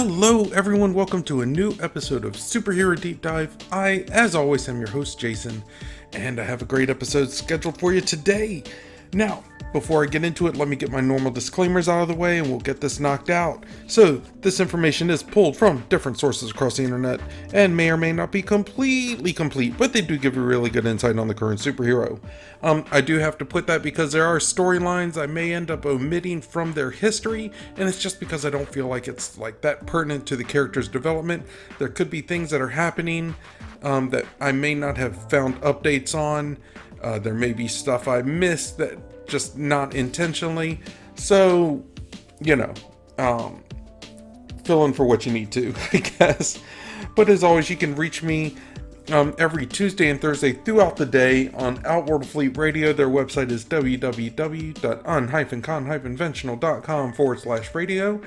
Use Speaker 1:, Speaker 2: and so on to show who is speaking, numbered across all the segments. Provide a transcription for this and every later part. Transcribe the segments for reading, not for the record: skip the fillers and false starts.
Speaker 1: Hello everyone, welcome to a new episode of Superhero Deep Dive. I, as always, am your host Jason, and I have a great episode scheduled for you today. Now, before I get into it, let me get my normal disclaimers out of the way and we'll get this knocked out. So, this information is pulled from different sources across the internet and may or may not be completely complete, but they do give you really good insight on the current superhero. I do have to put that because there are storylines I may end up omitting from their history, and it's just because I don't feel like it's like that pertinent to the character's development. There could be things that are happening that I may not have found updates on. There may be stuff I missed that just not intentionally. So, fill in for what you need to, I guess. But as always, you can reach me every Tuesday and Thursday throughout the day on Outworld Fleet Radio. Their website is www.un-con-conventional.com/radio.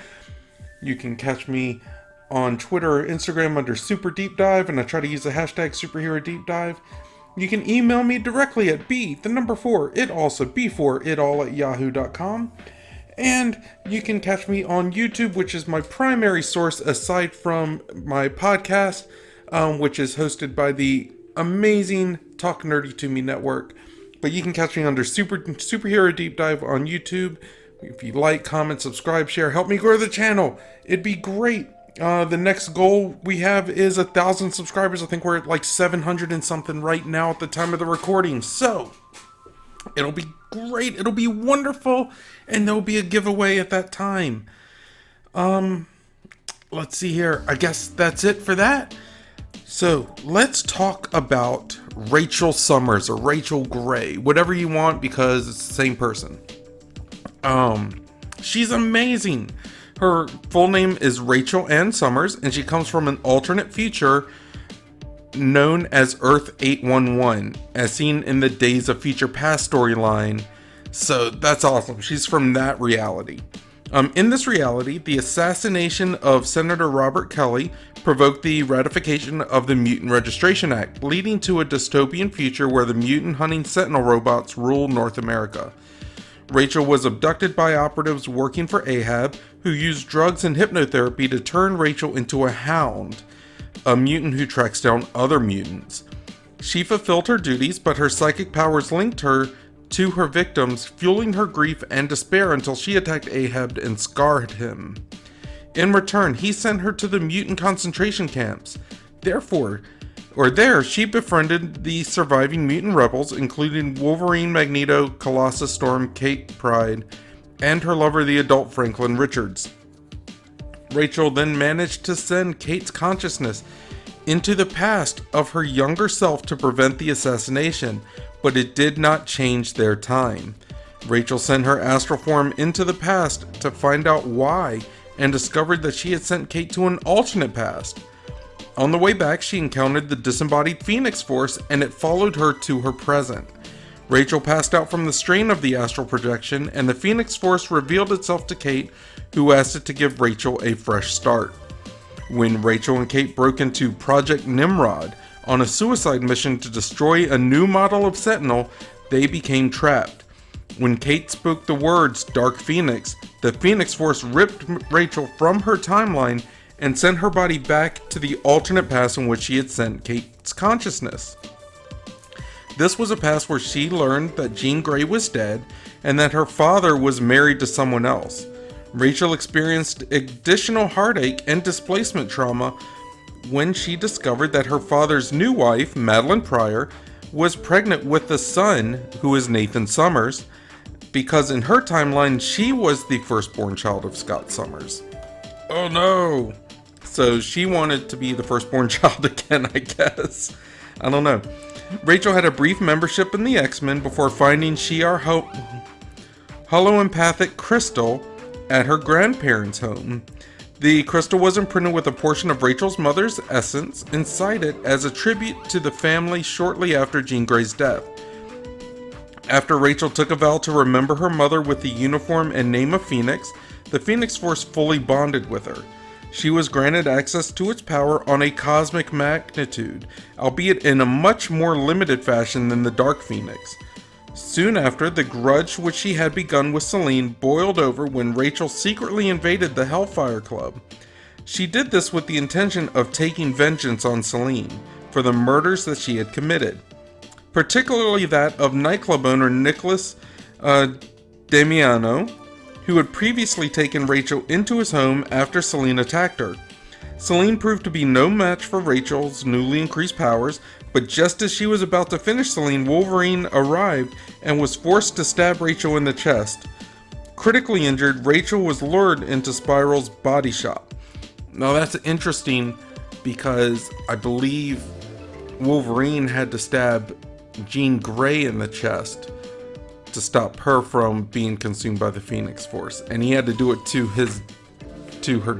Speaker 1: You can catch me on Twitter or Instagram under Super Deep Dive, and I try to use the hashtag Superhero Deep Dive. You can email me directly at b4itall@yahoo.com. And you can catch me on YouTube, which is my primary source aside from my podcast, which is hosted by the amazing Talk Nerdy to Me network. But you can catch me under Superhero Deep Dive on YouTube. If you like, comment, subscribe, share, help me grow the channel. It'd be great. The next goal we have is 1,000 subscribers. I think we're at like 700 and something right now at the time of the recording. So, it'll be great. It'll be wonderful. And there'll be a giveaway at that time. Let's see here. I guess that's it for that. So, let's talk about Rachel Summers or Rachel Gray. Whatever you want, because it's the same person. She's amazing. Her full name is Rachel Ann Summers, and she comes from an alternate future known as Earth 811, as seen in the Days of Future Past storyline. So that's awesome. She's from that reality. In this reality, the assassination of Senator Robert Kelly provoked the ratification of the Mutant Registration Act, leading to a dystopian future where the mutant hunting Sentinel robots rule North America. Rachel was abducted by operatives working for Ahab, who used drugs and hypnotherapy to turn Rachel into a hound, a mutant who tracks down other mutants. She fulfilled her duties, but her psychic powers linked her to her victims, fueling her grief and despair until she attacked Ahab and scarred him. In return, he sent her to the mutant concentration camps. There, she befriended the surviving mutant rebels, including Wolverine, Magneto, Colossus, Storm, Kate Pryde, and her lover, the adult Franklin Richards. Rachel then managed to send Kate's consciousness into the past of her younger self to prevent the assassination, but it did not change their time. Rachel sent her astral form into the past to find out why, and discovered that she had sent Kate to an alternate past. On the way back, she encountered the disembodied Phoenix Force, and it followed her to her present. Rachel passed out from the strain of the astral projection, and the Phoenix Force revealed itself to Kate, who asked it to give Rachel a fresh start. When Rachel and Kate broke into Project Nimrod on a suicide mission to destroy a new model of Sentinel, they became trapped. When Kate spoke the words Dark Phoenix, the Phoenix Force ripped Rachel from her timeline and sent her body back to the alternate past in which she had sent Kate's consciousness. This was a past where she learned that Jean Grey was dead and that her father was married to someone else. Rachel experienced additional heartache and displacement trauma when she discovered that her father's new wife, Madeline Pryor, was pregnant with the son, who is Nathan Summers, because in her timeline, she was the firstborn child of Scott Summers. Oh no! So she wanted to be the firstborn child again, I guess. I don't know. Rachel had a brief membership in the X-Men before finding Shi'ar holoempathic crystal at her grandparents' home. The crystal was imprinted with a portion of Rachel's mother's essence inside it as a tribute to the family shortly after Jean Grey's death. After Rachel took a vow to remember her mother with the uniform and name of Phoenix, the Phoenix Force fully bonded with her. She was granted access to its power on a cosmic magnitude, albeit in a much more limited fashion than the Dark Phoenix. Soon after, the grudge which she had begun with Selene boiled over when Rachel secretly invaded the Hellfire Club. She did this with the intention of taking vengeance on Selene for the murders that she had committed, particularly that of nightclub owner Nicholas Damiano, who had previously taken Rachel into his home after Selene attacked her. Selene proved to be no match for Rachel's newly increased powers, but just as she was about to finish Selene, Wolverine arrived and was forced to stab Rachel in the chest. Critically injured, Rachel was lured into Spiral's body shop. Now that's interesting because I believe Wolverine had to stab Jean Grey in the chest to stop her from being consumed by the Phoenix Force, and he had to do it to her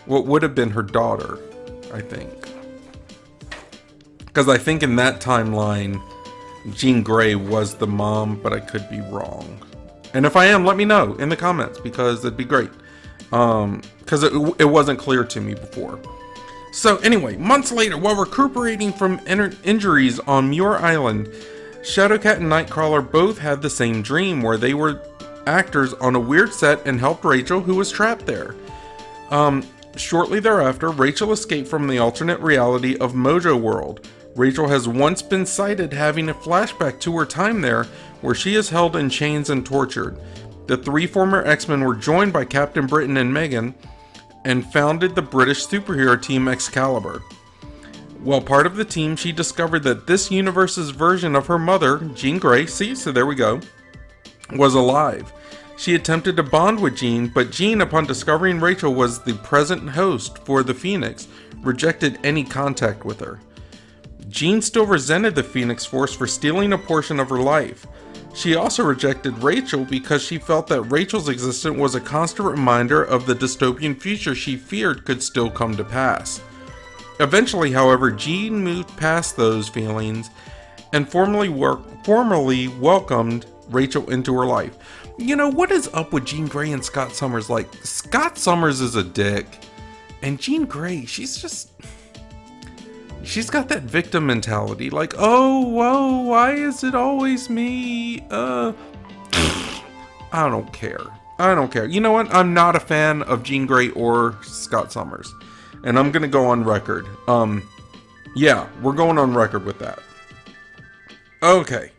Speaker 1: what would have been her daughter, I think, because I think in that timeline Jean Grey was the mom, but I could be wrong, and if I am, let me know in the comments because it'd be great, because it wasn't clear to me before. So anyway, months later, while recuperating from injuries on Muir Island, Shadowcat and Nightcrawler both had the same dream where they were actors on a weird set and helped Rachel, who was trapped there. Shortly thereafter, Rachel escaped from the alternate reality of Mojo World. Rachel has once been cited having a flashback to her time there, where she is held in chains and tortured. The three former X-Men were joined by Captain Britain and Megan, and founded the British superhero team Excalibur. While part of the team, she discovered that this universe's version of her mother, Jean Grey, so there we go, was alive. She attempted to bond with Jean, but Jean, upon discovering Rachel was the present host for the Phoenix, rejected any contact with her. Jean still resented the Phoenix Force for stealing a portion of her life. She also rejected Rachel because she felt that Rachel's existence was a constant reminder of the dystopian future she feared could still come to pass. Eventually, however, Jean moved past those feelings and formally welcomed Rachel into her life. You know, what is up with Jean Grey and Scott Summers? Like, Scott Summers is a dick, and Jean Grey, she's got that victim mentality. Like, oh, whoa, why is it always me? I don't care. You know what? I'm not a fan of Jean Grey or Scott Summers. And I'm going to go on record. Yeah, we're going on record with that. Okay.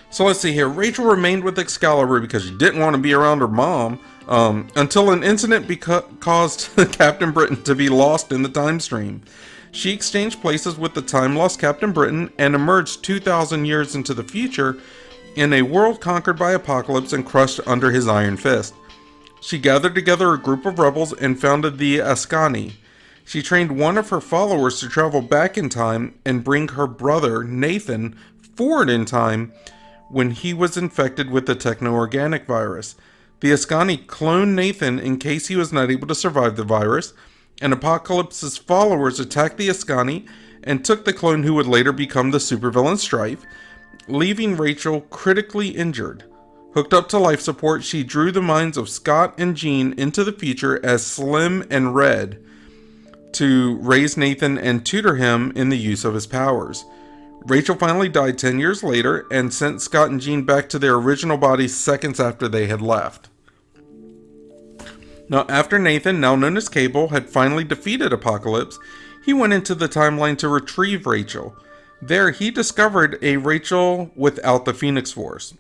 Speaker 1: So let's see here. Rachel remained with Excalibur because she didn't want to be around her mom. Until an incident caused Captain Britain to be lost in the time stream. She exchanged places with the time-lost Captain Britain and emerged 2,000 years into the future in a world conquered by Apocalypse and crushed under his iron fist. She gathered together a group of rebels and founded the Ascani. She trained one of her followers to travel back in time and bring her brother, Nathan, forward in time when he was infected with the techno-organic virus. The Ascani cloned Nathan in case he was not able to survive the virus, and Apocalypse's followers attacked the Ascani and took the clone who would later become the supervillain Strife, leaving Rachel critically injured. Hooked up to life support, she drew the minds of Scott and Jean into the future as Slim and Red to raise Nathan and tutor him in the use of his powers. Rachel finally died 10 years later and sent Scott and Jean back to their original bodies seconds after they had left. Now, after Nathan, now known as Cable, had finally defeated Apocalypse, he went into the timeline to retrieve Rachel. There, he discovered a Rachel without the Phoenix Force.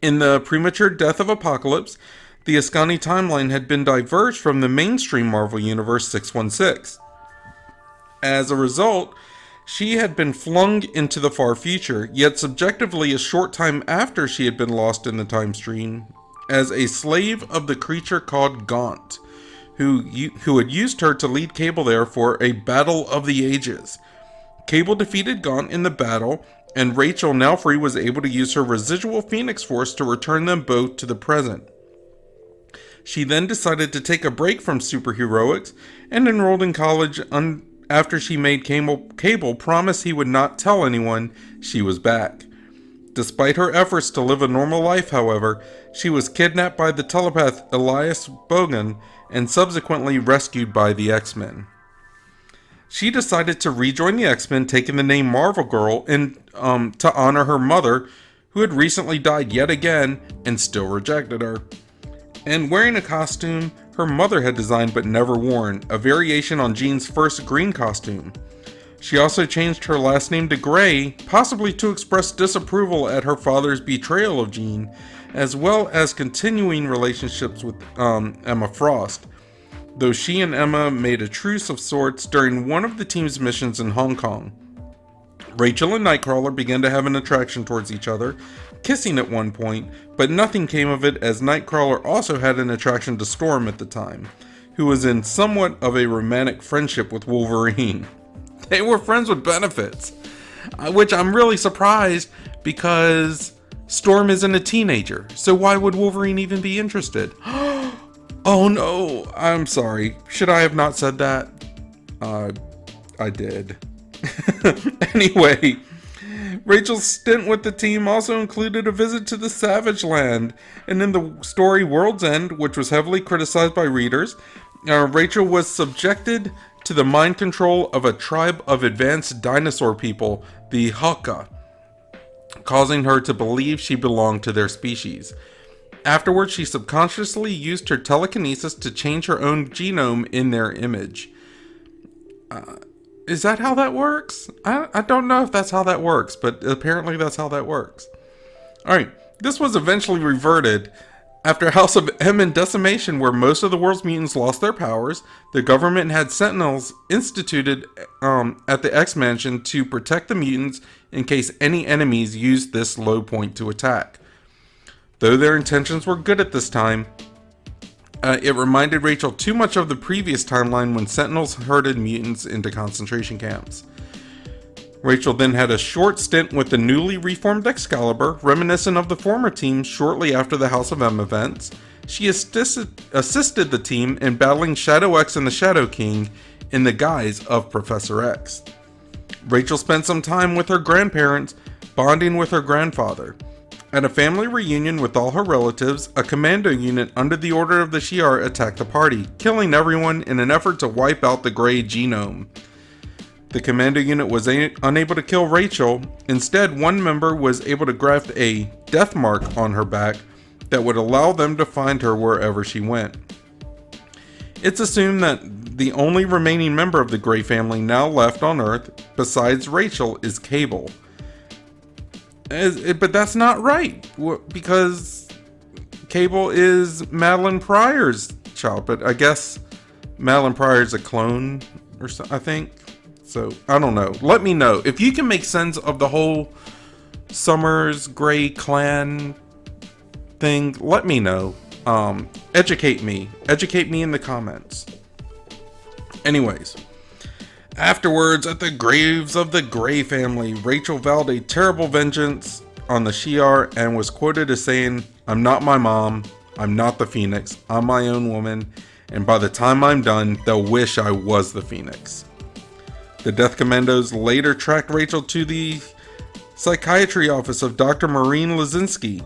Speaker 1: In the premature death of Apocalypse, the Ascani timeline had been diverged from the mainstream Marvel Universe 616. As a result, she had been flung into the far future, yet subjectively a short time after she had been lost in the time stream, as a slave of the creature called Gaunt, who had used her to lead Cable there for a battle of the ages. Cable defeated Gaunt in the battle, and Rachel, now free, was able to use her residual Phoenix Force to return them both to the present. She then decided to take a break from superheroics and enrolled in college after she made Cable promise he would not tell anyone she was back. Despite her efforts to live a normal life, however, she was kidnapped by the telepath Elias Bogan and subsequently rescued by the X-Men. She decided to rejoin the X-Men, taking the name Marvel Girl to honor her mother, who had recently died yet again and still rejected her. And wearing a costume, her mother had designed but never worn, a variation on Jean's first green costume. She also changed her last name to Gray, possibly to express disapproval at her father's betrayal of Jean, as well as continuing relationships with Emma Frost, though she and Emma made a truce of sorts during one of the team's missions in Hong Kong. Rachel and Nightcrawler began to have an attraction towards each other, kissing at one point, but nothing came of it as Nightcrawler also had an attraction to Storm at the time, who was in somewhat of a romantic friendship with Wolverine. They were friends with benefits, which I'm really surprised because Storm isn't a teenager, so why would Wolverine even be interested? Oh no, I'm sorry. Should I have not said that? I did. Anyway, Rachel's stint with the team also included a visit to the Savage Land, and in the story World's End, which was heavily criticized by readers, Rachel was subjected to the mind control of a tribe of advanced dinosaur people, the Haka, causing her to believe she belonged to their species. Afterwards, she subconsciously used her telekinesis to change her own genome in their image. Is that how that works? I don't know if that's how that works, but apparently that's how that works. Alright, this was eventually reverted. After House of M and decimation, where most of the world's mutants lost their powers, the government had Sentinels instituted at the X-Mansion to protect the mutants in case any enemies used this low point to attack. Though their intentions were good at this time, it reminded Rachel too much of the previous timeline when Sentinels herded mutants into concentration camps. Rachel then had a short stint with the newly reformed Excalibur, reminiscent of the former team shortly after the House of M events. She assisted the team in battling Shadow X and the Shadow King in the guise of Professor X. Rachel spent some time with her grandparents, bonding with her grandfather. At a family reunion with all her relatives, a commando unit under the order of the Shi'ar attacked the party, killing everyone in an effort to wipe out the Grey genome. The commando unit was unable to kill Rachel. Instead, one member was able to graft a death mark on her back that would allow them to find her wherever she went. It's assumed that the only remaining member of the Grey family now left on Earth, besides Rachel, is Cable. But that's not right, because Cable is Madeline Pryor's child, but I guess Madeline Pryor's a clone, or so, I think. So, I don't know. Let me know. If you can make sense of the whole Summers Grey clan thing, let me know. Educate me. Educate me in the comments. Anyways. Afterwards, at the graves of the Grey family, Rachel vowed a terrible vengeance on the Shi'ar and was quoted as saying, "I'm not my mom. I'm not the Phoenix. I'm my own woman. And by the time I'm done, they'll wish I was the Phoenix." The Death Commandos later tracked Rachel to the psychiatry office of Dr. Maureen Lazinski.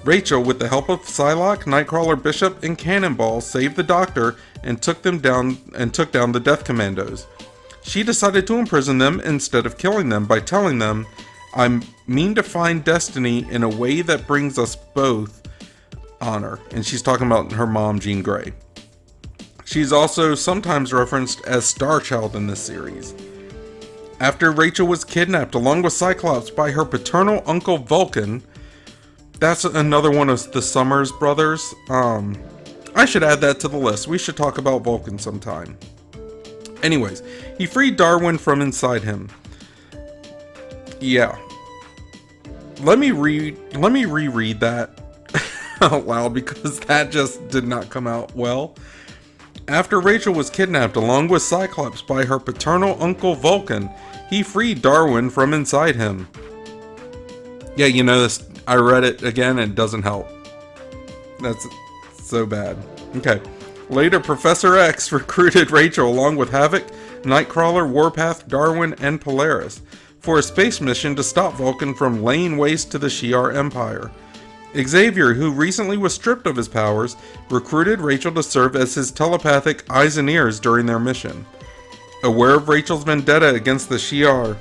Speaker 1: Rachel, with the help of Psylocke, Nightcrawler, Bishop, and Cannonball, saved the doctor and took down the Death Commandos. She decided to imprison them instead of killing them by telling them, "I mean to find destiny in a way that brings us both honor." And she's talking about her mom, Jean Grey. She's also sometimes referenced as Starchild in this series. After Rachel was kidnapped along with Cyclops by her paternal uncle Vulcan, that's another one of the Summers brothers. I should add that to the list. We should talk about Vulcan sometime. Anyways, he freed Darwin from inside him. Yeah. Let me reread that out loud because that just did not come out well. After Rachel was kidnapped along with Cyclops by her paternal uncle Vulcan, he freed Darwin from inside him. Yeah, you know this. I read it again and it doesn't help. That's so bad. Okay. Later, Professor X recruited Rachel along with Havoc, Nightcrawler, Warpath, Darwin, and Polaris for a space mission to stop Vulcan from laying waste to the Shi'ar Empire. Xavier, who recently was stripped of his powers, recruited Rachel to serve as his telepathic eyes and ears during their mission. Aware of Rachel's vendetta against the Shi'ar,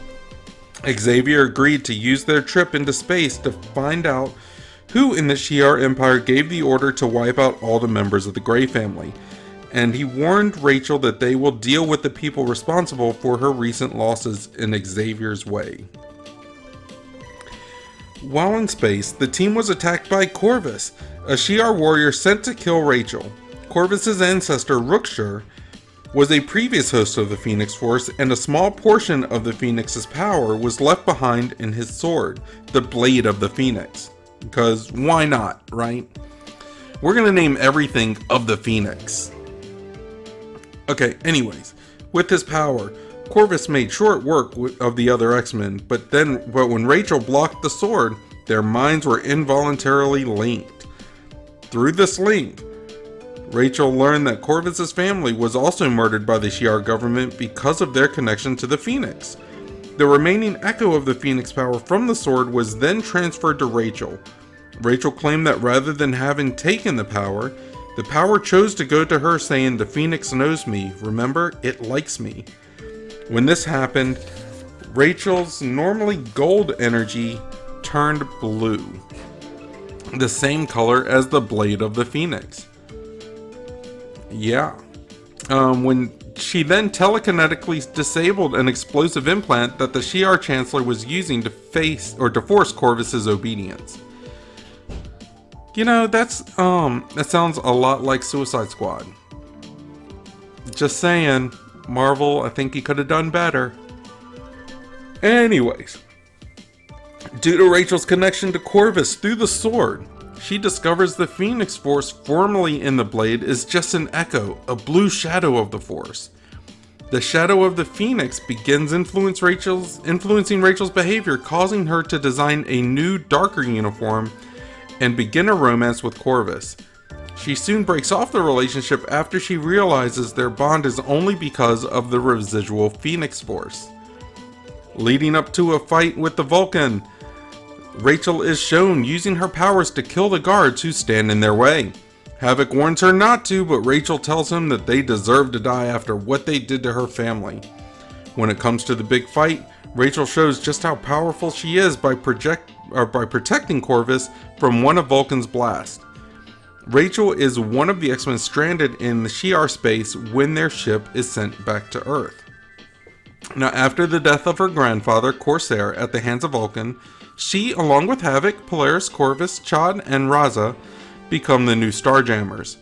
Speaker 1: Xavier agreed to use their trip into space to find out who in the Shi'ar Empire gave the order to wipe out all the members of the Grey family. and he warned Rachel that they will deal with the people responsible for her recent losses in Xavier's way. While in space, the team was attacked by Corvus, a Shi'ar warrior sent to kill Rachel. Corvus's ancestor, Rookshire, was a previous host of the Phoenix Force, and a small portion of the Phoenix's power was left behind in his sword, the Blade of the Phoenix. Because why not, right? We're going to name everything of the Phoenix. Okay, anyways, with his power, Corvus made short work of the other X-Men, but when Rachel blocked the sword, their minds were involuntarily linked. Through this link, Rachel learned that Corvus's family was also murdered by the Shi'ar government because of their connection to the Phoenix. The remaining echo of the Phoenix power from the sword was then transferred to Rachel. Rachel claimed that rather than having taken the power chose to go to her, saying, "The Phoenix knows me. Remember, it likes me." When this happened, Rachel's normally gold energy turned blue, the same color as the Blade of the Phoenix. Yeah. When she then telekinetically disabled an explosive implant that the Shi'ar Chancellor was using to force Corvus's obedience. You know, that sounds a lot like Suicide Squad. Just saying, Marvel, I think you could have done better. Anyways, due to Rachel's connection to Corvus through the sword, she discovers the Phoenix Force formerly in the Blade is just an echo, a blue shadow of the Force. The shadow of the Phoenix begins influencing Rachel's behavior, causing her to design a new, darker uniform and begin a romance with Corvus. She soon breaks off the relationship after she realizes their bond is only because of the residual Phoenix Force. Leading up to a fight with the Vulcan, Rachel is shown using her powers to kill the guards who stand in their way. Havoc warns her not to, but Rachel tells him that they deserve to die after what they did to her family. When it comes to the big fight, Rachel shows just how powerful she is by protecting Corvus from one of Vulcan's blasts. Rachel is one of the X-Men stranded in the Shi'ar space when their ship is sent back to Earth. Now, after the death of her grandfather, Corsair, at the hands of Vulcan, she, along with Havoc, Polaris, Corvus, Ch'od, and Raza, become the new Starjammers.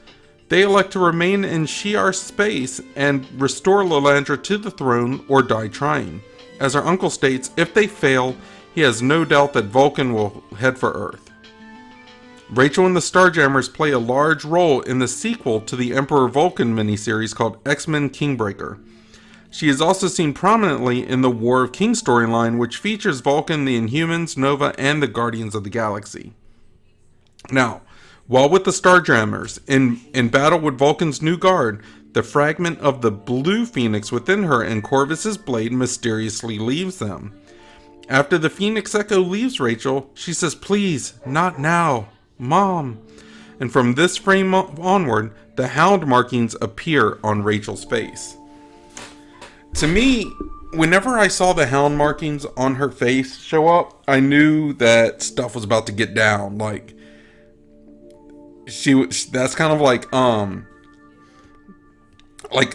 Speaker 1: They elect to remain in Shi'ar space and restore Lilandra to the throne or die trying. As her uncle states, if they fail, he has no doubt that Vulcan will head for Earth. Rachel and the Starjammers play a large role in the sequel to the Emperor Vulcan miniseries called X-Men Kingbreaker. She is also seen prominently in the War of Kings storyline, which features Vulcan, the Inhumans, Nova, and the Guardians of the Galaxy. Now, while with the Starjammers, in battle with Vulcan's new guard, the fragment of the blue Phoenix within her and Corvus's blade mysteriously leaves them. After the Phoenix Echo leaves Rachel, she says, "Please, not now, Mom." And from this frame onward, the hound markings appear on Rachel's face. To me, whenever I saw the hound markings on her face show up, I knew that stuff was about to get down. Like, that's kind of like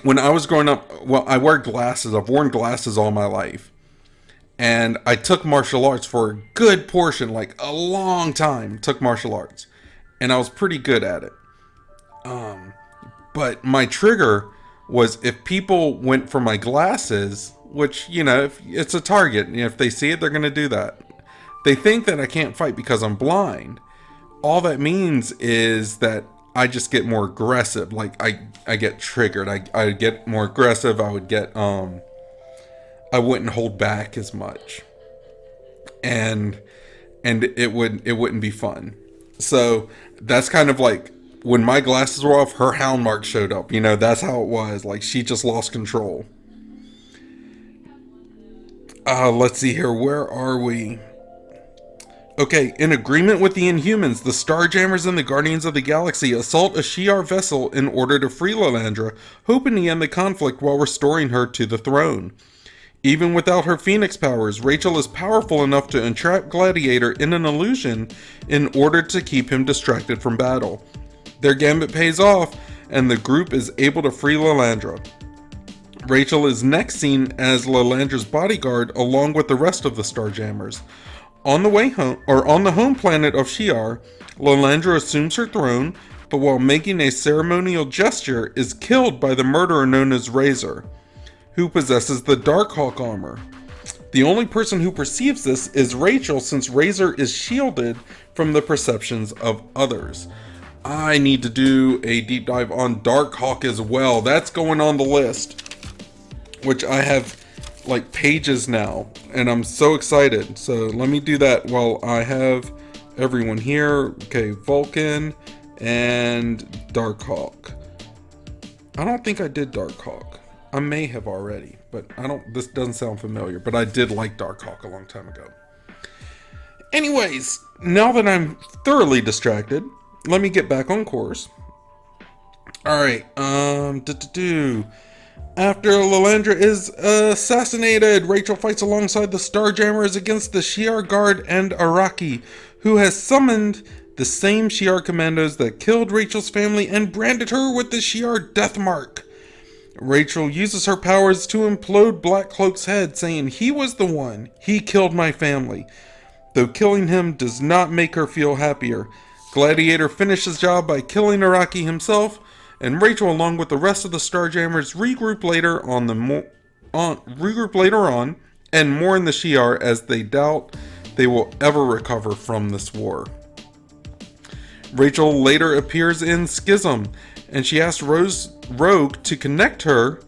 Speaker 1: when I was growing up, well, I wear glasses. I've worn glasses all my life. And I took martial arts for a good portion, like a long time, took martial arts. And I was pretty good at it. But my trigger was if people went for my glasses, which, you know, if it's a target, and if they see it, they're going to do that. They think that I can't fight because I'm blind. All that means is that I just get more aggressive. Like, I get triggered. I get more aggressive. I would get, I wouldn't hold back as much. And it wouldn't be fun. So that's kind of like, when my glasses were off, her hound mark showed up. You know, that's how it was. Like, she just lost control. Let's see here. Where are we? Okay, in agreement with the Inhumans, the Starjammers and the Guardians of the Galaxy assault a Shi'ar vessel in order to free Lilandra, hoping to end the conflict while restoring her to the throne. Even without her Phoenix powers, Rachel is powerful enough to entrap Gladiator in an illusion in order to keep him distracted from battle. Their gambit pays off and the group is able to free Lilandra. Rachel is next seen as Lilandra's bodyguard along with the rest of the Starjammers. On the way home, or on the home planet of Shi'ar, Lilandra assumes her throne, but while making a ceremonial gesture, is killed by the murderer known as Razor, who possesses the Darkhawk armor. The only person who perceives this is Rachel, since Razor is shielded from the perceptions of others. I need to do a deep dive on Darkhawk as well. That's going on the list, which I have like pages now, and I'm so excited. So let me do that while I have everyone here. Okay, Vulcan and Darkhawk. I don't think I did Darkhawk. I may have already, but this doesn't sound familiar, but I did like Darkhawk a long time ago. Anyways, now that I'm thoroughly distracted, let me get back on course. Alright, After Lilandra is assassinated, Rachel fights alongside the Starjammers against the Shi'ar Guard and Araki, who has summoned the same Shi'ar commandos that killed Rachel's family and branded her with the Shi'ar death mark. Rachel uses her powers to implode Black Cloak's head, saying he was the one. He killed my family. Though killing him does not make her feel happier. Gladiator finishes the job by killing Araki himself, and Rachel, along with the rest of the Starjammers, regroup later on, and mourn the Shi'ar as they doubt they will ever recover from this war. Rachel later appears in Schism, and she asks Rogue to connect her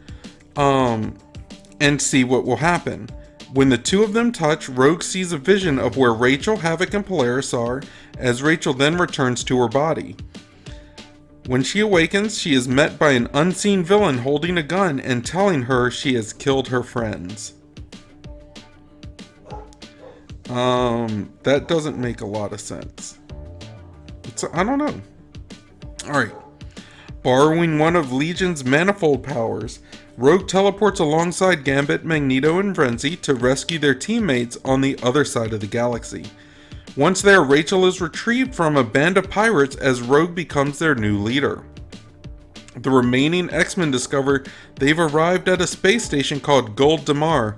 Speaker 1: and see what will happen. When the two of them touch, Rogue sees a vision of where Rachel, Havoc, and Polaris are, as Rachel then returns to her body. When she awakens, she is met by an unseen villain holding a gun and telling her she has killed her friends. That doesn't make a lot of sense. I don't know. Alright. Borrowing one of Legion's manifold powers, Rogue teleports alongside Gambit, Magneto, and Frenzy to rescue their teammates on the other side of the galaxy. Once there, Rachel is retrieved from a band of pirates as Rogue becomes their new leader. The remaining X-Men discover they've arrived at a space station called Guld Damar,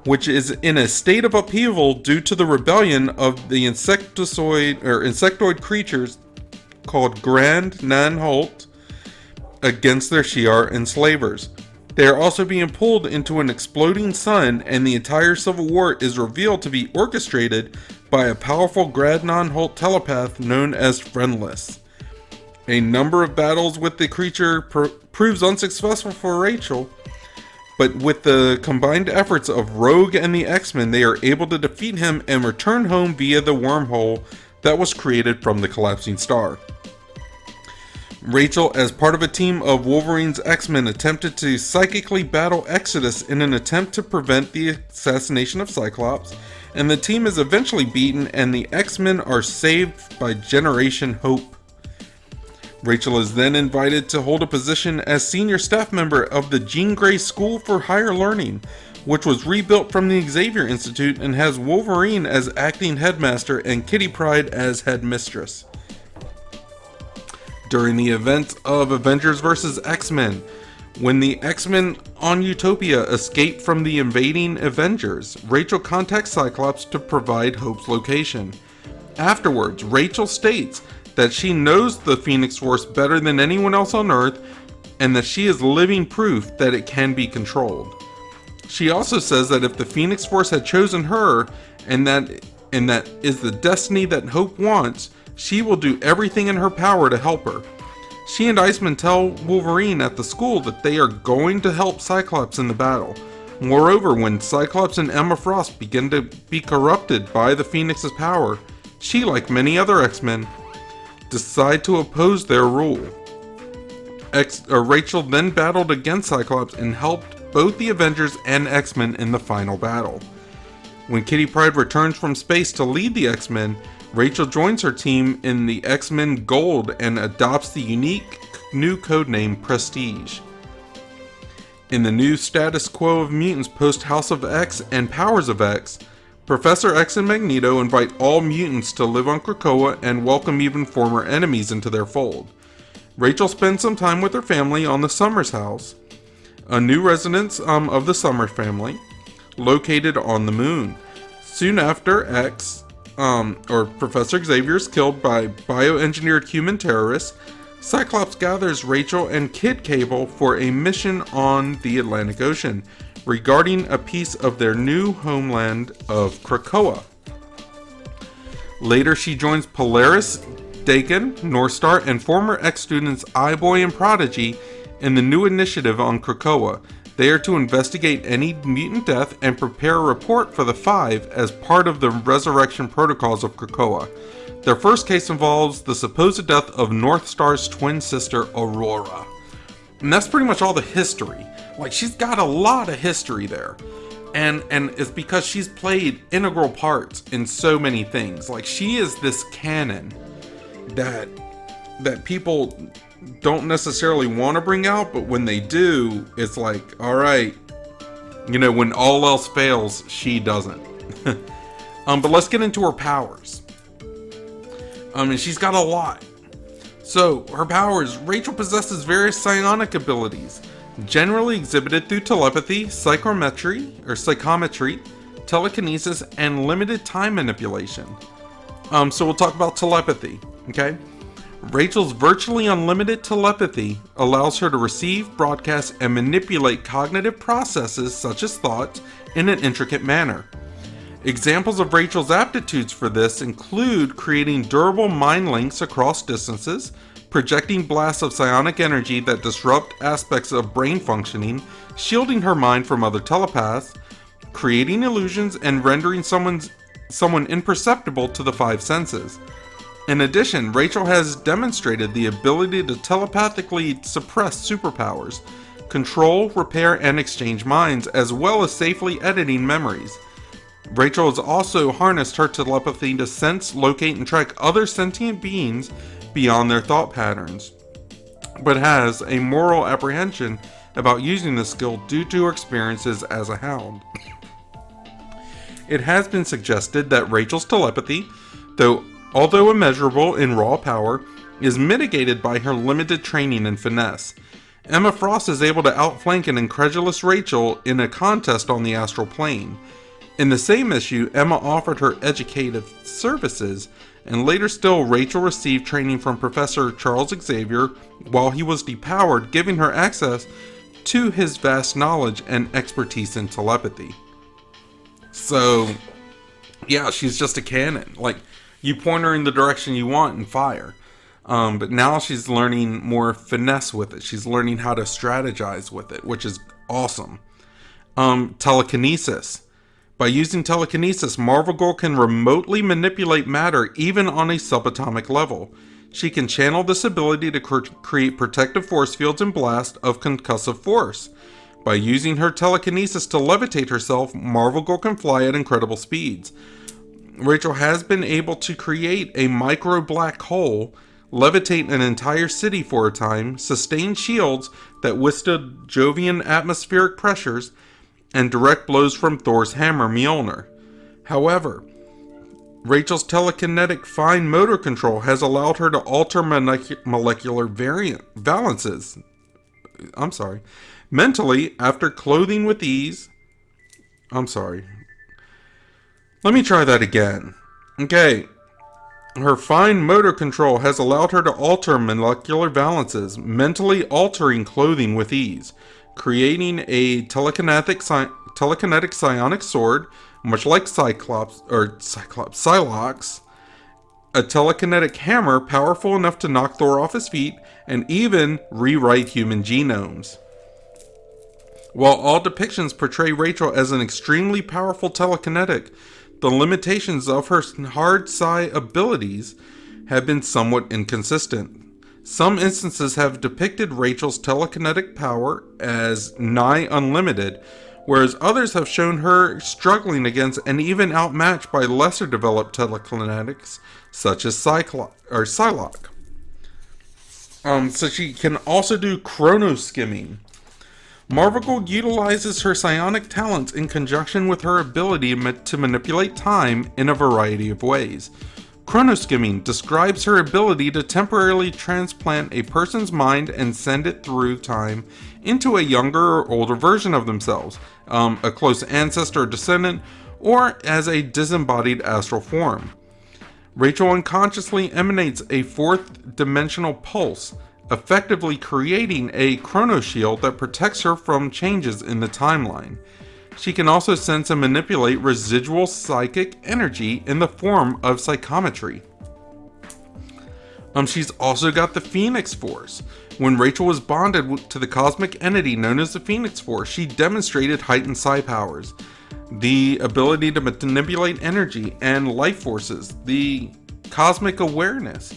Speaker 1: which is in a state of upheaval due to the rebellion of the insectoid creatures called Grand Nan Holt against their Shi'ar enslavers. They are also being pulled into an exploding sun, and the entire civil war is revealed to be orchestrated by a powerful Grand Nan Holt telepath known as Friendless. A number of battles with the creature proves unsuccessful for Rachel, but with the combined efforts of Rogue and the X-Men, they are able to defeat him and return home via the wormhole that was created from the collapsing star. Rachel, as part of a team of Wolverine's X-Men, attempted to psychically battle Exodus in an attempt to prevent the assassination of Cyclops, and the team is eventually beaten and the X-Men are saved by Generation Hope. Rachel is then invited to hold a position as senior staff member of the Jean Grey School for Higher Learning, which was rebuilt from the Xavier Institute and has Wolverine as acting headmaster and Kitty Pryde as headmistress. During the events of Avengers vs. X-Men, when the X-Men on Utopia escape from the invading Avengers, Rachel contacts Cyclops to provide Hope's location. Afterwards, Rachel states that she knows the Phoenix Force better than anyone else on Earth, and that she is living proof that it can be controlled. She also says that if the Phoenix Force had chosen her, and that is the destiny that Hope wants, she will do everything in her power to help her. She and Iceman tell Wolverine at the school that they are going to help Cyclops in the battle. Moreover, when Cyclops and Emma Frost begin to be corrupted by the Phoenix's power, she, like many other X-Men, decide to oppose their rule. Rachel then battled against Cyclops and helped both the Avengers and X-Men in the final battle. When Kitty Pryde returns from space to lead the X-Men, Rachel joins her team in the X-Men Gold and adopts the unique new codename Prestige. In the new status quo of mutants post House of X and Powers of X, Professor X and Magneto invite all mutants to live on Krakoa and welcome even former enemies into their fold. Rachel spends some time with her family on the Summers house, a new residence of the Summers family, located on the moon. Soon after Professor Xavier is killed by bioengineered human terrorists, Cyclops gathers Rachel and Kid Cable for a mission on the Atlantic Ocean regarding a piece of their new homeland of Krakoa. Later, she joins Polaris, Dakin, Northstar, and former ex-students Eye-Boy and Prodigy in the new initiative on Krakoa. They are to investigate any mutant death and prepare a report for the Five as part of the resurrection protocols of Krakoa. Their first case involves the supposed death of Northstar's twin sister, Aurora. And that's pretty much all the history. Like, she's got a lot of history there. And it's because she's played integral parts in so many things. Like, she is this canon that people don't necessarily want to bring out, but when they do, it's like, all right, when all else fails, she doesn't. But let's get into her powers. And she's got a lot. So, her powers: Rachel possesses various psionic abilities, generally exhibited through telepathy, psychometry, telekinesis, and limited time manipulation. So we'll talk about telepathy, okay? Rachel's virtually unlimited telepathy allows her to receive, broadcast, and manipulate cognitive processes such as thoughts in an intricate manner. Examples of Rachel's aptitudes for this include creating durable mind links across distances, projecting blasts of psionic energy that disrupt aspects of brain functioning, shielding her mind from other telepaths, creating illusions, and rendering someone imperceptible to the five senses. In addition, Rachel has demonstrated the ability to telepathically suppress superpowers, control, repair, and exchange minds, as well as safely editing memories. Rachel has also harnessed her telepathy to sense, locate, and track other sentient beings beyond their thought patterns, but has a moral apprehension about using this skill due to her experiences as a hound. It has been suggested that Rachel's telepathy, although immeasurable in raw power, is mitigated by her limited training and finesse. Emma Frost is able to outflank an incredulous Rachel in a contest on the astral plane. In the same issue, Emma offered her educative services, and later still, Rachel received training from Professor Charles Xavier while he was depowered, giving her access to his vast knowledge and expertise in telepathy. So, yeah, she's just a cannon. Like, you point her in the direction you want and fire. But now she's learning more finesse with it. She's learning how to strategize with it, which is awesome. Telekinesis. By using telekinesis, Marvel Girl can remotely manipulate matter even on a subatomic level. She can channel this ability to create protective force fields and blasts of concussive force. By using her telekinesis to levitate herself, Marvel Girl can fly at incredible speeds. Rachel has been able to create a micro black hole, levitate an entire city for a time, sustain shields that withstood Jovian atmospheric pressures, and direct blows from Thor's hammer Mjolnir. However, Rachel's telekinetic fine motor control has allowed her to alter molecular valences. Mentally, after clothing with ease. Let me try that again. Okay. Her fine motor control has allowed her to alter molecular valences, mentally altering clothing with ease, creating a telekinetic psionic sword, much like Psylocke, a telekinetic hammer powerful enough to knock Thor off his feet, and even rewrite human genomes. While all depictions portray Rachel as an extremely powerful telekinetic, the limitations of her hard psi abilities have been somewhat inconsistent. Some instances have depicted Rachel's telekinetic power as nigh unlimited, whereas others have shown her struggling against and even outmatched by lesser developed telekinetics, such as Psylocke. So she can also do chronoskimming. Marvel Girl utilizes her psionic talents in conjunction with her ability to manipulate time in a variety of ways. Chronoskimming describes her ability to temporarily transplant a person's mind and send it through time into a younger or older version of themselves, a close ancestor or descendant, or as a disembodied astral form. Rachel unconsciously emanates a fourth-dimensional pulse, effectively creating a chronoshield that protects her from changes in the timeline. She can also sense and manipulate residual psychic energy in the form of psychometry. She's also got the Phoenix Force. When Rachel was bonded to the cosmic entity known as the Phoenix Force, she demonstrated heightened psi powers, the ability to manipulate energy and life forces, the cosmic awareness.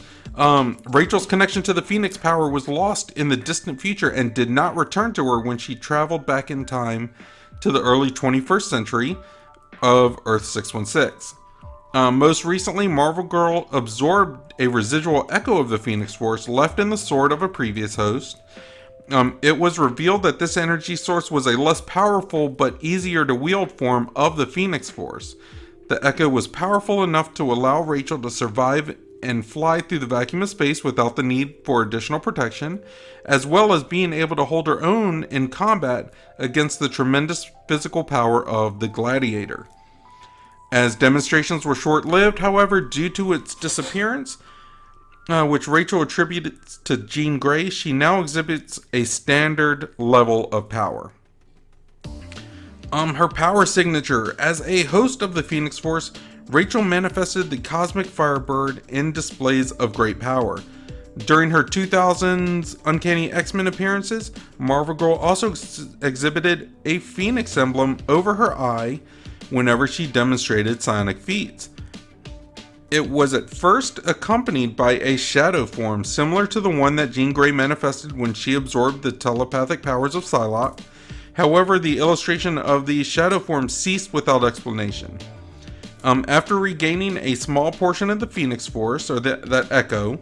Speaker 1: Rachel's connection to the Phoenix power was lost in the distant future and did not return to her when she traveled back in time to the early 21st century of Earth 616. Most recently, Marvel Girl absorbed a residual echo of the Phoenix Force left in the sword of a previous host. It was revealed that this energy source was a less powerful but easier to wield form of the Phoenix Force. The echo was powerful enough to allow Rachel to survive and fly through the vacuum of space without the need for additional protection, as well as being able to hold her own in combat against the tremendous physical power of the Gladiator. As demonstrations were short-lived, however, due to its disappearance, which Rachel attributed to Jean Grey, she now exhibits a standard level of power. Her power signature. As a host of the Phoenix Force, Rachel manifested the Cosmic Firebird in displays of great power. During her 2000s Uncanny X-Men appearances, Marvel Girl also exhibited a Phoenix emblem over her eye whenever she demonstrated psionic feats. It was at first accompanied by a shadow form similar to the one that Jean Grey manifested when she absorbed the telepathic powers of Psylocke. However, the illustration of the shadow form ceased without explanation. After regaining a small portion of the Phoenix Force, or that echo,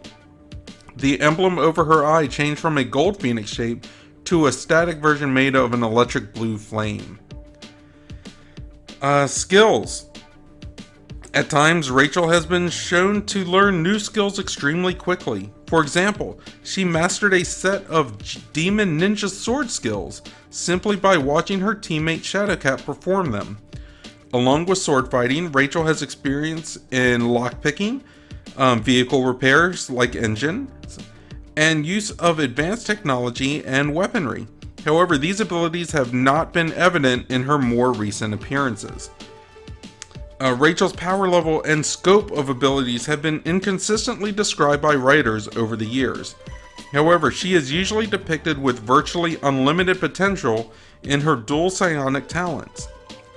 Speaker 1: the emblem over her eye changed from a gold phoenix shape to a static version made of an electric blue flame. Skills. At times, Rachel has been shown to learn new skills extremely quickly. For example, she mastered a set of demon ninja sword skills simply by watching her teammate Shadowcat perform them. Along with sword fighting, Rachel has experience in lockpicking, vehicle repairs like engines, and use of advanced technology and weaponry. However, these abilities have not been evident in her more recent appearances. Rachel's power level and scope of abilities have been inconsistently described by writers over the years. However, she is usually depicted with virtually unlimited potential in her dual psionic talents.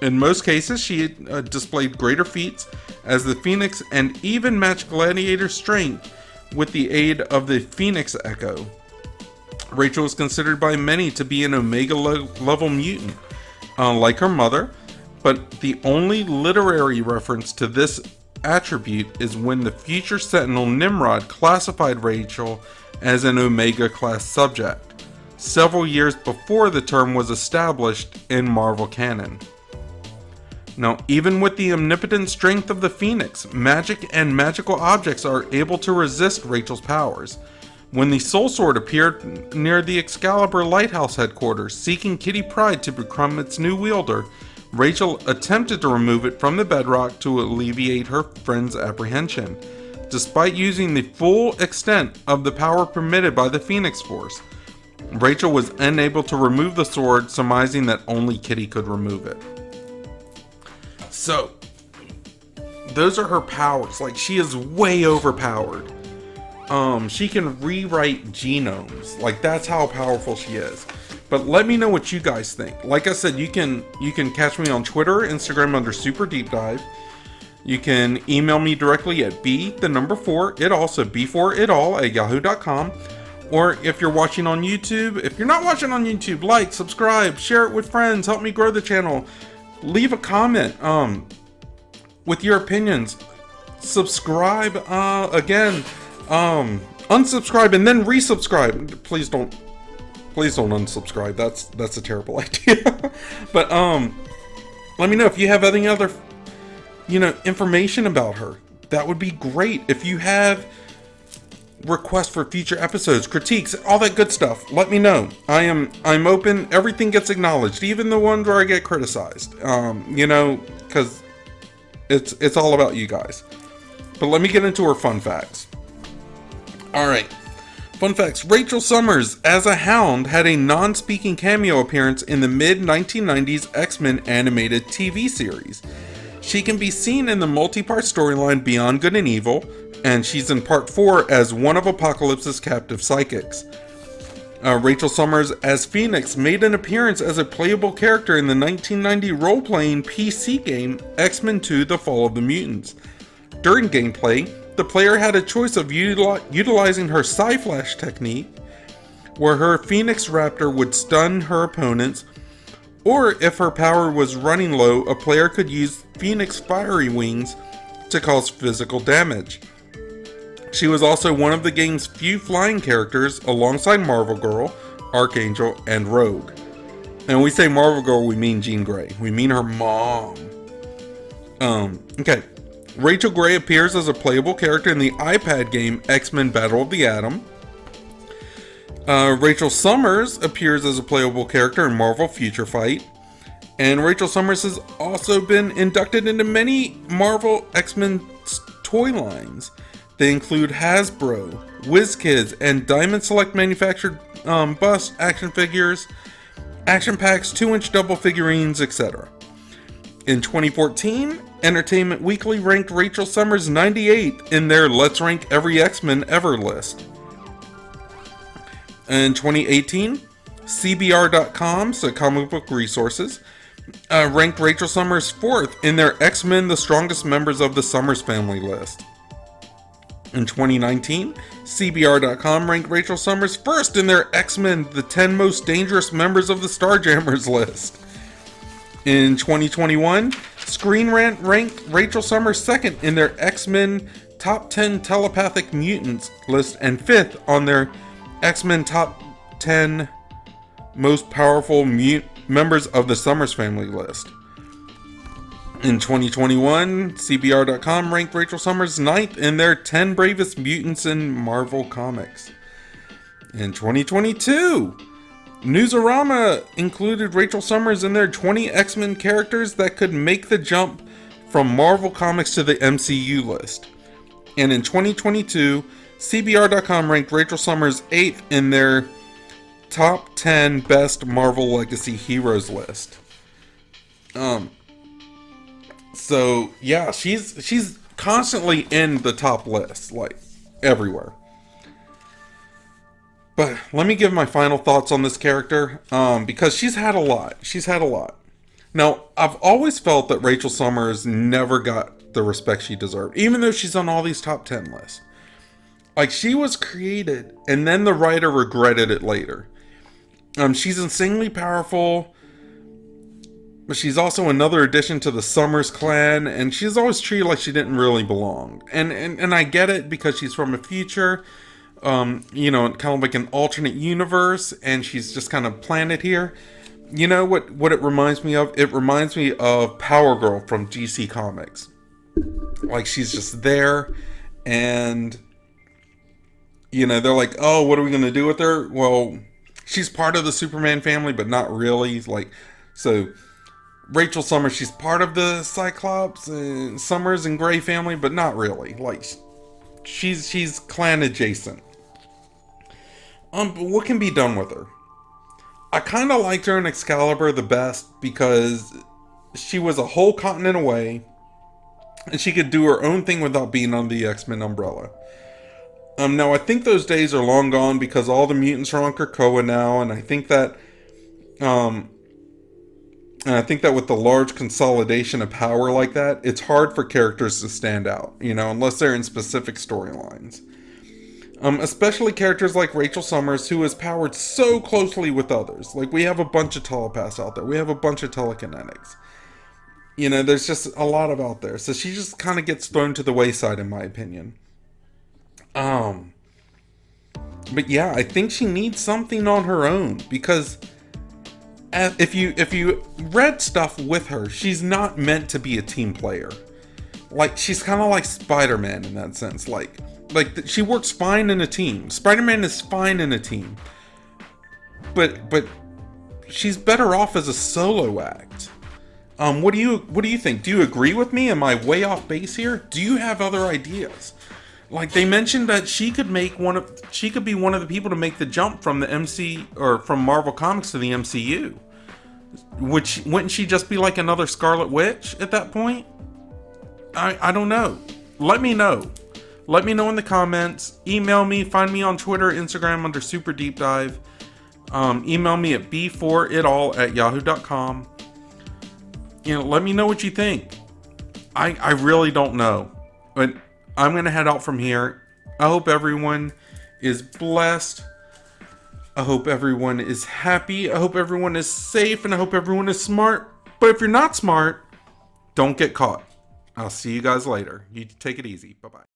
Speaker 1: In most cases, she displayed greater feats as the Phoenix and even matched Gladiator's strength with the aid of the Phoenix Echo. Rachel is considered by many to be an Omega level mutant, like her mother, but the only literary reference to this attribute is when the future Sentinel Nimrod classified Rachel as an Omega class subject, several years before the term was established in Marvel canon. Now, even with the omnipotent strength of the Phoenix, magic and magical objects are able to resist Rachel's powers. When the Soul Sword appeared near the Excalibur Lighthouse headquarters, seeking Kitty Pryde to become its new wielder, Rachel attempted to remove it from the bedrock to alleviate her friend's apprehension. Despite using the full extent of the power permitted by the Phoenix Force, Rachel was unable to remove the sword, surmising that only Kitty could remove it. So, those are her powers. Like, she is way overpowered. She can rewrite genomes. Like, that's how powerful she is. But let me know what you guys think. Like I said, you can catch me on Twitter, Instagram under superdeepdive. You can email me directly at b4itall, so b4itall@yahoo.com. Or if you're watching on YouTube, if you're not watching on YouTube, like, subscribe, share it with friends, help me grow the channel. Leave a comment with your opinions. Subscribe again. Unsubscribe and then resubscribe. Please don't unsubscribe. That's a terrible idea. But let me know if you have any other information about her. that would be great. If you have requests for future episodes, critiques, all that good stuff, let me know. I'm open. Everything gets acknowledged, even the ones where I get criticized. Because it's all about you guys. But let me get into her fun facts. All right. Fun facts. Rachel Summers, as a Hound, had a non-speaking cameo appearance in the mid-1990s X-Men animated TV series. She can be seen in the multi-part storyline Beyond Good and Evil, and she's in Part 4 as one of Apocalypse's captive psychics. Rachel Summers, as Phoenix, made an appearance as a playable character in the 1990 role-playing PC game X-Men 2: The Fall of the Mutants. During gameplay, the player had a choice of utilizing her Psy-Flash technique, where her Phoenix Raptor would stun her opponents, or if her power was running low, a player could use Phoenix Fiery Wings to cause physical damage. She was also one of the game's few flying characters alongside Marvel Girl, Archangel, and Rogue. And when we say Marvel Girl, we mean Jean Grey. We mean her mom. Okay. Rachel Grey appears as a playable character in the iPad game X-Men Battle of the Atom. Rachel Summers appears as a playable character in Marvel Future Fight. And Rachel Summers has also been inducted into many Marvel X-Men toy lines. They include Hasbro, WizKids, and Diamond Select manufactured bust action figures, action packs, 2-inch double figurines, etc. In 2014, Entertainment Weekly ranked Rachel Summers 98 in their Let's Rank Every X-Men Ever list. In 2018, CBR.com, so Comic Book Resources, ranked Rachel Summers 4th in their X-Men The Strongest Members of the Summers Family list. In 2019, CBR.com ranked Rachel Summers 1st in their X-Men The 10 Most Dangerous Members of the Starjammers list. In 2021, Screen Rant ranked Rachel Summers 2nd in their X-Men Top 10 Telepathic Mutants list and 5th on their X-Men Top 10 Most Powerful Members of the Summers Family list. In 2021, CBR.com ranked Rachel Summers 9th in their 10 Bravest Mutants in Marvel Comics. In 2022, Newsarama included Rachel Summers in their 20 X-Men characters that could make the jump from Marvel Comics to the MCU list. And in 2022, CBR.com ranked Rachel Summers 8th in their top 10 best Marvel Legacy Heroes list. So yeah, she's constantly in the top list, like everywhere. But let me give my final thoughts on this character, because she's had a lot. Now, I've always felt that Rachel Summers never got the respect she deserved, even though she's on all these top 10 lists. Like, she was created, and then the writer regretted it later. She's insanely powerful, but she's also another addition to the Summers clan, and she's always treated like she didn't really belong. And I get it, because she's from a future, kind of like an alternate universe, and she's just kind of planted here. You know what it reminds me of? It reminds me of Power Girl from DC Comics. Like, she's just there, and they're like, oh, what are we going to do with her? Well, she's part of the Superman family, but not really. Like, so Rachel Summers, she's part of the Cyclops, Summers and Gray family, but not really. Like, she's clan adjacent. But what can be done with her? I kind of liked her in Excalibur the best because she was a whole continent away, and she could do her own thing without being under the X-Men umbrella. Now, I think those days are long gone because all the mutants are on Krakoa now, and I think that with the large consolidation of power like that, it's hard for characters to stand out, unless they're in specific storylines. Especially characters like Rachel Summers, who is powered so closely with others. Like, we have a bunch of telepaths out there. We have a bunch of telekinetics. There's just a lot of out there. So she just kind of gets thrown to the wayside, in my opinion. But yeah, I think she needs something on her own, because if you read stuff with her, she's not meant to be a team player. like she's kind of like Spider-Man in that sense. Like she works fine in a team. Spider-Man is fine in a team, but she's better off as a solo act. What do you think? Do you agree with me? Am I way off base here? Do you have other ideas? Like they mentioned that she could be one of the people to make the jump from the MC or from Marvel Comics to the MCU. Wouldn't she just be like another Scarlet Witch at that point? I don't know. Let me know. Let me know in the comments. Email me. Find me on Twitter, Instagram under superdeepdive. Email me at b4itall@yahoo.com. Let me know what you think. I really don't know. But I'm going to head out from here. I hope everyone is blessed. I hope everyone is happy. I hope everyone is safe. And I hope everyone is smart. But if you're not smart, don't get caught. I'll see you guys later. You take it easy. Bye-bye.